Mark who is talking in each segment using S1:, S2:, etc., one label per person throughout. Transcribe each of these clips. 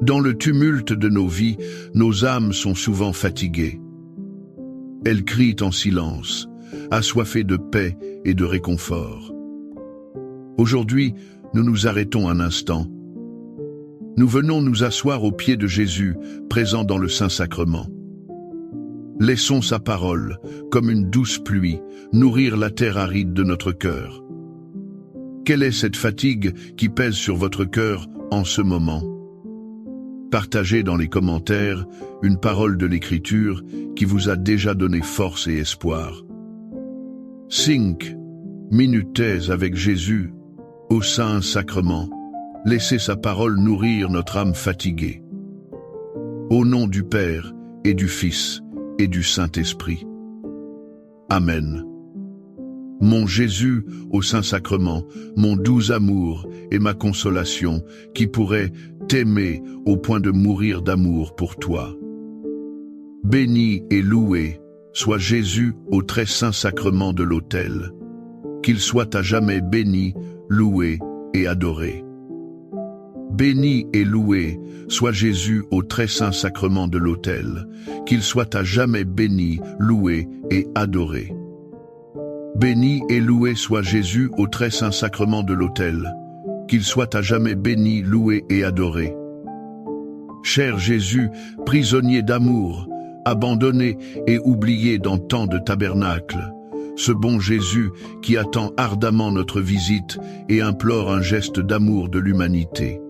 S1: Dans le tumulte de nos vies, nos âmes sont souvent fatiguées. Elles crient en silence, assoiffées de paix et de réconfort. Aujourd'hui, nous nous arrêtons un instant. Nous venons nous asseoir aux pieds de Jésus, présent dans le Saint-Sacrement. Laissons sa parole, comme une douce pluie, nourrir la terre aride de notre cœur. Quelle est cette fatigue qui pèse sur votre cœur en ce moment? Partagez dans les commentaires une parole de l'Écriture qui vous a déjà donné force et espoir. 5 minutes avec Jésus au Saint-Sacrement. Laissez sa parole nourrir notre âme fatiguée. Au nom du Père et du Fils et du Saint-Esprit. Amen. Mon Jésus au Saint-Sacrement, mon doux amour et ma consolation, qui pourrait t'aimer au point de mourir d'amour pour toi. Béni et loué soit Jésus au très saint sacrement de l'autel. Qu'il soit à jamais béni, loué et adoré. Béni et loué soit Jésus au très saint sacrement de l'autel. Qu'il soit à jamais béni, loué et adoré. Béni et loué soit Jésus au très saint sacrement de l'autel. Qu'il soit à jamais béni, loué et adoré. Cher Jésus, prisonnier d'amour, abandonné et oublié dans tant de tabernacles, ce bon Jésus qui attend ardemment notre visite et implore un geste d'amour de l'humanité.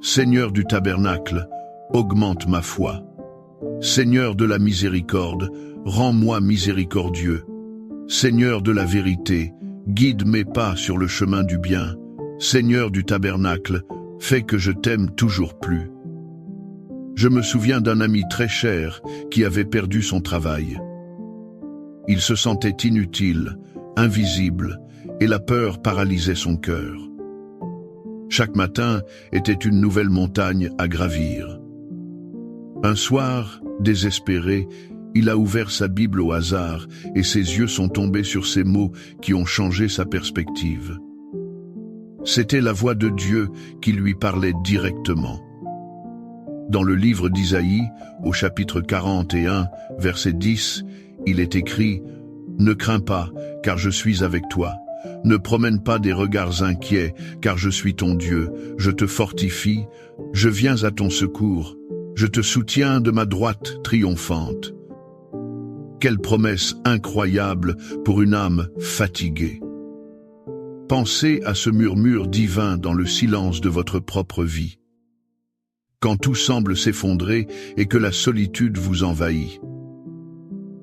S1: Seigneur du tabernacle, augmente ma foi. Seigneur de la miséricorde, rends-moi miséricordieux. Seigneur de la vérité, guide mes pas sur le chemin du bien. Seigneur du tabernacle, fais que je t'aime toujours plus. Je me souviens d'un ami très cher qui avait perdu son travail. Il se sentait inutile, invisible, et la peur paralysait son cœur. Chaque matin était une nouvelle montagne à gravir. Un soir, désespéré, il a ouvert sa Bible au hasard et ses yeux sont tombés sur ces mots qui ont changé sa perspective. C'était la voix de Dieu qui lui parlait directement. Dans le livre d'Isaïe, au chapitre 41, verset 10, il est écrit « Ne crains pas, car je suis avec toi. Ne promène pas des regards inquiets, car je suis ton Dieu. Je te fortifie, je viens à ton secours. Je te soutiens de ma droite triomphante. » Quelle promesse incroyable pour une âme fatiguée. Pensez à ce murmure divin dans le silence de votre propre vie. Quand tout semble s'effondrer et que la solitude vous envahit.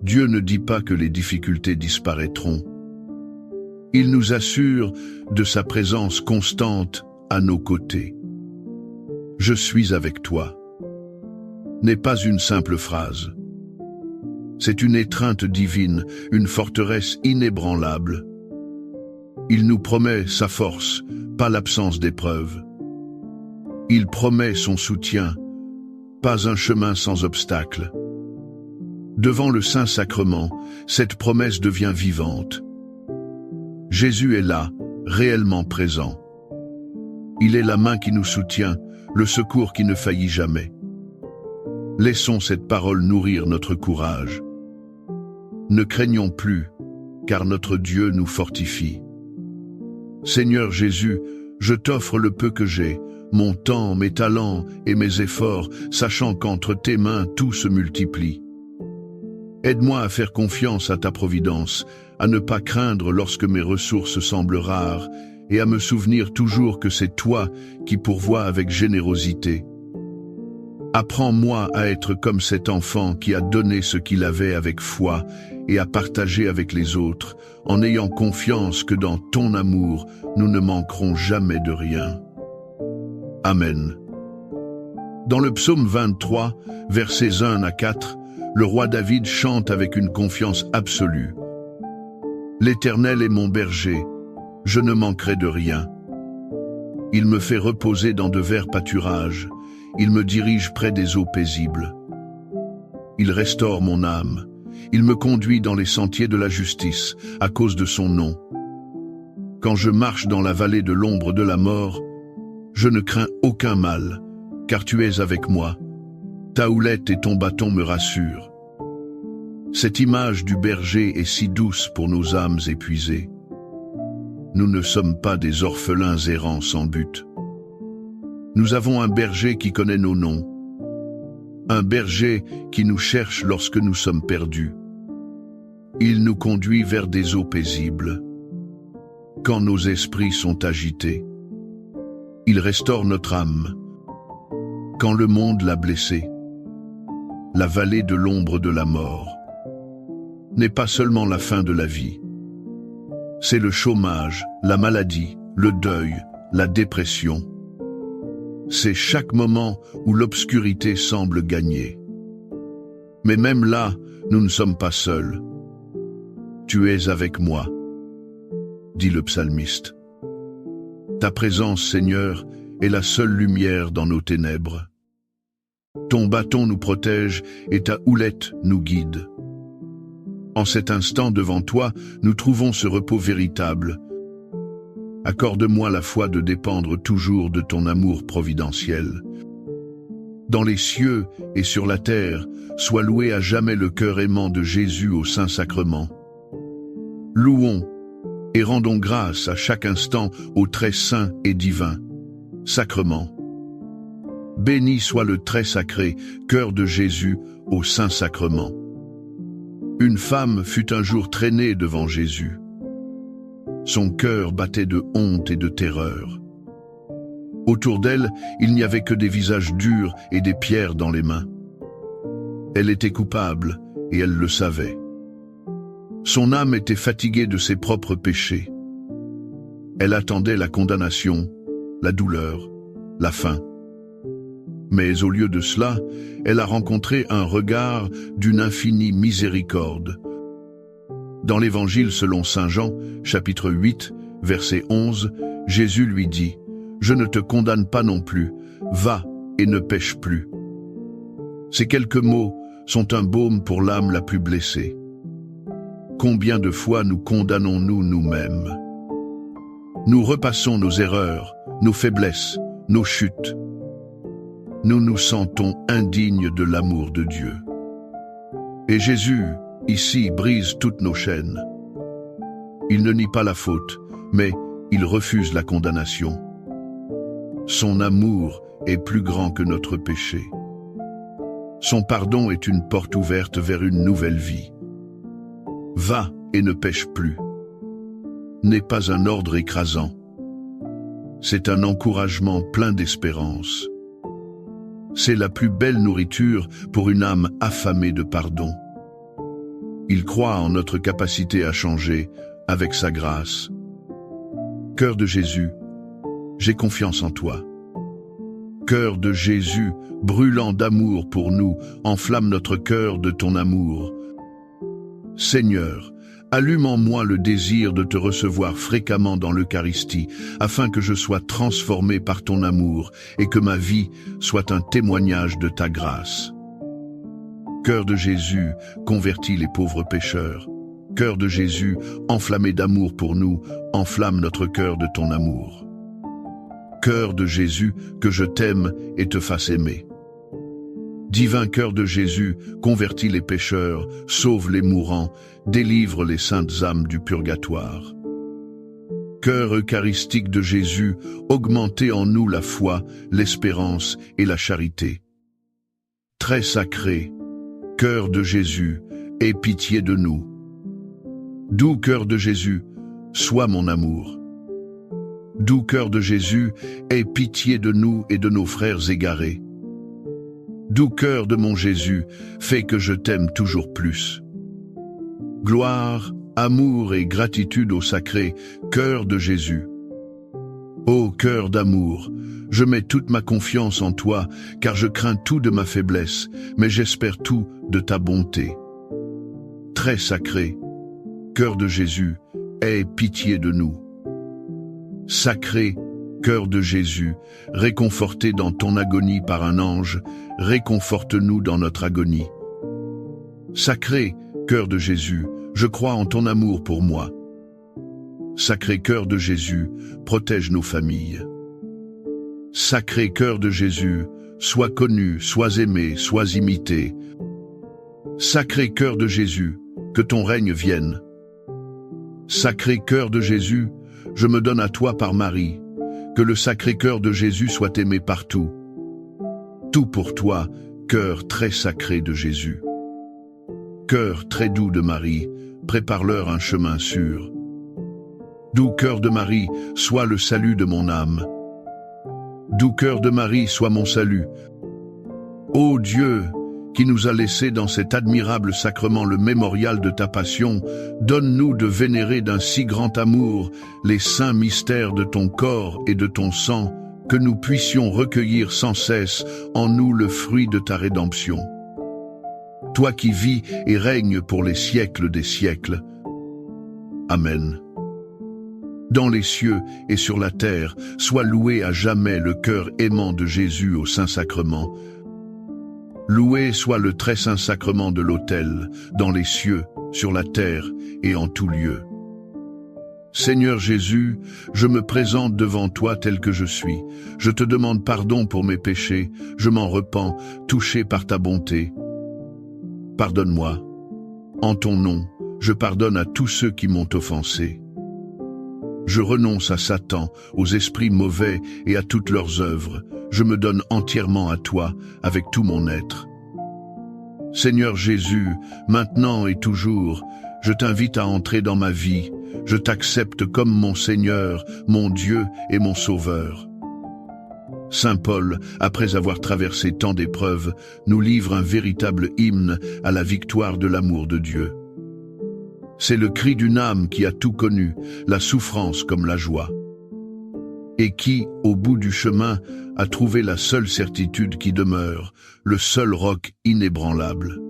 S1: Dieu ne dit pas que les difficultés disparaîtront. Il nous assure de sa présence constante à nos côtés. « Je suis avec toi » n'est pas une simple phrase. C'est une étreinte divine, une forteresse inébranlable. Il nous promet sa force, pas l'absence d'épreuves. Il promet son soutien, pas un chemin sans obstacle. Devant le Saint-Sacrement, cette promesse devient vivante. Jésus est là, réellement présent. Il est la main qui nous soutient, le secours qui ne faillit jamais. Laissons cette parole nourrir notre courage. Ne craignons plus, car notre Dieu nous fortifie. Seigneur Jésus, je t'offre le peu que j'ai, mon temps, mes talents et mes efforts, sachant qu'entre tes mains tout se multiplie. Aide-moi à faire confiance à ta providence, à ne pas craindre lorsque mes ressources semblent rares, et à me souvenir toujours que c'est toi qui pourvois avec générosité. Apprends-moi à être comme cet enfant qui a donné ce qu'il avait avec foi et à partager avec les autres, en ayant confiance que dans ton amour, nous ne manquerons jamais de rien. Amen. Dans le psaume 23, versets 1 à 4, le roi David chante avec une confiance absolue. « L'Éternel est mon berger, je ne manquerai de rien. Il me fait reposer dans de verts pâturages, il me dirige près des eaux paisibles. Il restaure mon âme, il me conduit dans les sentiers de la justice, à cause de son nom. Quand je marche dans la vallée de l'ombre de la mort, je ne crains aucun mal, car tu es avec moi. Ta houlette et ton bâton me rassurent. Cette image du berger est si douce pour nos âmes épuisées. Nous ne sommes pas des orphelins errants sans but. Nous avons un berger qui connaît nos noms. Un berger qui nous cherche lorsque nous sommes perdus. Il nous conduit vers des eaux paisibles. Quand nos esprits sont agités, il restaure notre âme. Quand le monde l'a blessé, la vallée de l'ombre de la mort n'est pas seulement la fin de la vie. C'est le chômage, la maladie, le deuil, la dépression. C'est chaque moment où l'obscurité semble gagner. Mais même là, nous ne sommes pas seuls. Tu es avec moi, dit le psalmiste. Ta présence, Seigneur, est la seule lumière dans nos ténèbres. Ton bâton nous protège et ta houlette nous guide. En cet instant devant toi, nous trouvons ce repos véritable. Accorde-moi la foi de dépendre toujours de ton amour providentiel. Dans les cieux et sur la terre, soit loué à jamais le cœur aimant de Jésus au Saint-Sacrement. Louons et rendons grâce à chaque instant au très saint et divin sacrement. Béni soit le très sacré cœur de Jésus au Saint-Sacrement. Une femme fut un jour traînée devant Jésus. Son cœur battait de honte et de terreur. Autour d'elle, il n'y avait que des visages durs et des pierres dans les mains. Elle était coupable et elle le savait. Son âme était fatiguée de ses propres péchés. Elle attendait la condamnation, la douleur, la faim. Mais au lieu de cela, elle a rencontré un regard d'une infinie miséricorde. Dans l'Évangile selon saint Jean, chapitre 8, verset 11, Jésus lui dit « Je ne te condamne pas non plus, va et ne pêche plus. » Ces quelques mots sont un baume pour l'âme la plus blessée. Combien de fois nous condamnons-nous nous-mêmes? Nous repassons nos erreurs, nos faiblesses, nos chutes. Nous nous sentons indignes de l'amour de Dieu. Et Jésus, ici, brise toutes nos chaînes. Il ne nie pas la faute, mais il refuse la condamnation. Son amour est plus grand que notre péché. Son pardon est une porte ouverte vers une nouvelle vie. Va et ne pêche plus n'est pas un ordre écrasant. C'est un encouragement plein d'espérance. C'est la plus belle nourriture pour une âme affamée de pardon. Il croit en notre capacité à changer avec sa grâce. Cœur de Jésus, j'ai confiance en toi. Cœur de Jésus, brûlant d'amour pour nous, enflamme notre cœur de ton amour. Seigneur, allume en moi le désir de te recevoir fréquemment dans l'Eucharistie, afin que je sois transformé par ton amour et que ma vie soit un témoignage de ta grâce. Cœur de Jésus, convertis les pauvres pécheurs. Cœur de Jésus, enflammé d'amour pour nous, enflamme notre cœur de ton amour. Cœur de Jésus, que je t'aime et te fasse aimer. Divin cœur de Jésus, convertis les pécheurs, sauve les mourants, délivre les saintes âmes du purgatoire. Cœur eucharistique de Jésus, augmentez en nous la foi, l'espérance et la charité. Très sacré, cœur de Jésus, aie pitié de nous. Doux cœur de Jésus, sois mon amour. Doux cœur de Jésus, aie pitié de nous et de nos frères égarés. Doux cœur de mon Jésus, fais que je t'aime toujours plus. Gloire, amour et gratitude au sacré cœur de Jésus. Ô cœur d'amour, je mets toute ma confiance en toi, car je crains tout de ma faiblesse, mais j'espère tout de ta bonté. Très sacré, cœur de Jésus, aie pitié de nous. Sacré, cœur de Jésus, réconforté dans ton agonie par un ange, réconforte-nous dans notre agonie. Sacré, cœur de Jésus, je crois en ton amour pour moi. Sacré cœur de Jésus, protège nos familles. Sacré cœur de Jésus, sois connu, sois aimé, sois imité. Sacré cœur de Jésus, que ton règne vienne. Sacré cœur de Jésus, je me donne à toi par Marie. Que le sacré cœur de Jésus soit aimé partout. Tout pour toi, cœur très sacré de Jésus. Cœur très doux de Marie, prépare-leur un chemin sûr. Doux cœur de Marie, sois le salut de mon âme. Doux cœur de Marie, sois mon salut. Ô Dieu, qui nous a laissé dans cet admirable sacrement le mémorial de ta passion, donne-nous de vénérer d'un si grand amour les saints mystères de ton corps et de ton sang, que nous puissions recueillir sans cesse en nous le fruit de ta rédemption. Toi qui vis et règnes pour les siècles des siècles. Amen. Dans les cieux et sur la terre, soit loué à jamais le cœur aimant de Jésus au Saint-Sacrement. Loué soit le très saint sacrement de l'autel, dans les cieux, sur la terre et en tout lieu. Seigneur Jésus, je me présente devant toi tel que je suis. Je te demande pardon pour mes péchés, je m'en repens, touché par ta bonté. Pardonne-moi. En ton nom, je pardonne à tous ceux qui m'ont offensé. Je renonce à Satan, aux esprits mauvais et à toutes leurs œuvres. Je me donne entièrement à toi, avec tout mon être. Seigneur Jésus, maintenant et toujours, je t'invite à entrer dans ma vie. Je t'accepte comme mon Seigneur, mon Dieu et mon Sauveur. Saint Paul, après avoir traversé tant d'épreuves, nous livre un véritable hymne à la victoire de l'amour de Dieu. C'est le cri d'une âme qui a tout connu, la souffrance comme la joie, et qui, au bout du chemin, a trouvé la seule certitude qui demeure, le seul roc inébranlable.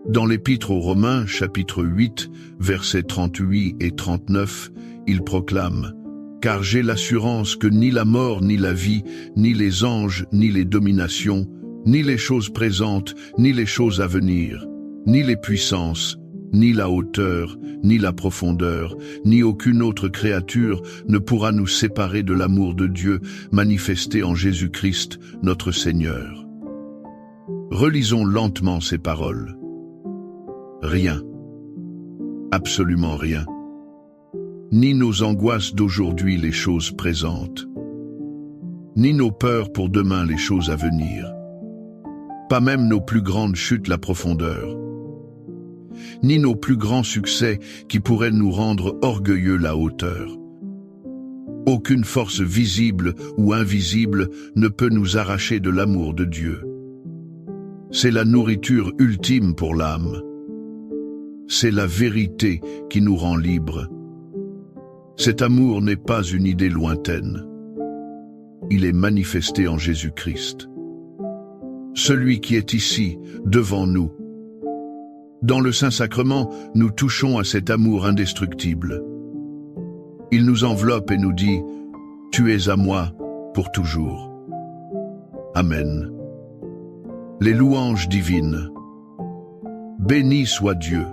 S1: Dans l'Épître aux Romains, chapitre 8, versets 38 et 39, il proclame « Car j'ai l'assurance que ni la mort, ni la vie, ni les anges, ni les dominations, ni les choses présentes, ni les choses à venir, ni les puissances, ni la hauteur, ni la profondeur, ni aucune autre créature ne pourra nous séparer de l'amour de Dieu manifesté en Jésus-Christ, notre Seigneur. » Relisons lentement ces paroles. Rien, absolument rien, ni nos angoisses d'aujourd'hui les choses présentes, ni nos peurs pour demain les choses à venir, pas même nos plus grandes chutes la profondeur, ni nos plus grands succès qui pourraient nous rendre orgueilleux la hauteur. Aucune force visible ou invisible ne peut nous arracher de l'amour de Dieu. C'est la nourriture ultime pour l'âme. C'est la vérité qui nous rend libres. Cet amour n'est pas une idée lointaine. Il est manifesté en Jésus-Christ. Celui qui est ici, devant nous. Dans le Saint-Sacrement, nous touchons à cet amour indestructible. Il nous enveloppe et nous dit « Tu es à moi pour toujours ». Amen. Les louanges divines. Béni soit Dieu.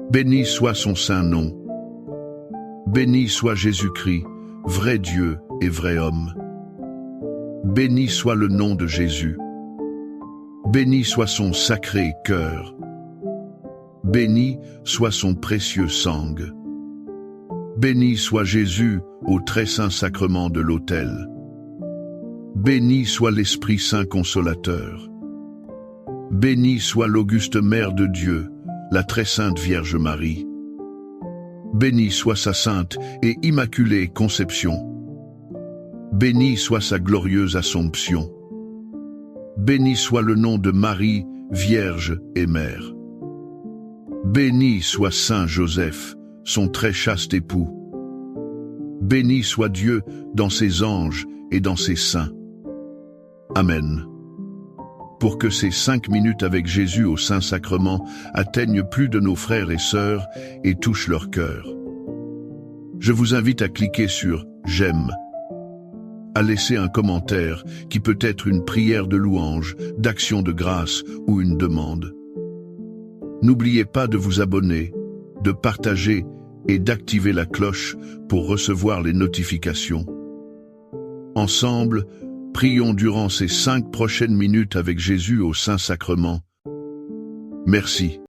S1: Béni soit son saint nom. Béni soit Jésus-Christ, vrai Dieu et vrai homme. Béni soit le nom de Jésus. Béni soit son sacré cœur. Béni soit son précieux sang. Béni soit Jésus au très saint sacrement de l'autel. Béni soit l'Esprit Saint consolateur. Béni soit l'auguste Mère de Dieu, la très sainte Vierge Marie. Béni soit sa sainte et immaculée conception. Béni soit sa glorieuse Assomption. Béni soit le nom de Marie, Vierge et Mère. Béni soit Saint Joseph, son très chaste époux. Béni soit Dieu dans ses anges et dans ses saints. Amen. Pour que ces 5 minutes avec Jésus au Saint-Sacrement atteignent plus de nos frères et sœurs et touchent leur cœur. Je vous invite à cliquer sur « J'aime », à laisser un commentaire qui peut être une prière de louange, d'action de grâce ou une demande. N'oubliez pas de vous abonner, de partager et d'activer la cloche pour recevoir les notifications. Ensemble, Prions durant ces 5 prochaines minutes avec Jésus au Saint-Sacrement. Merci.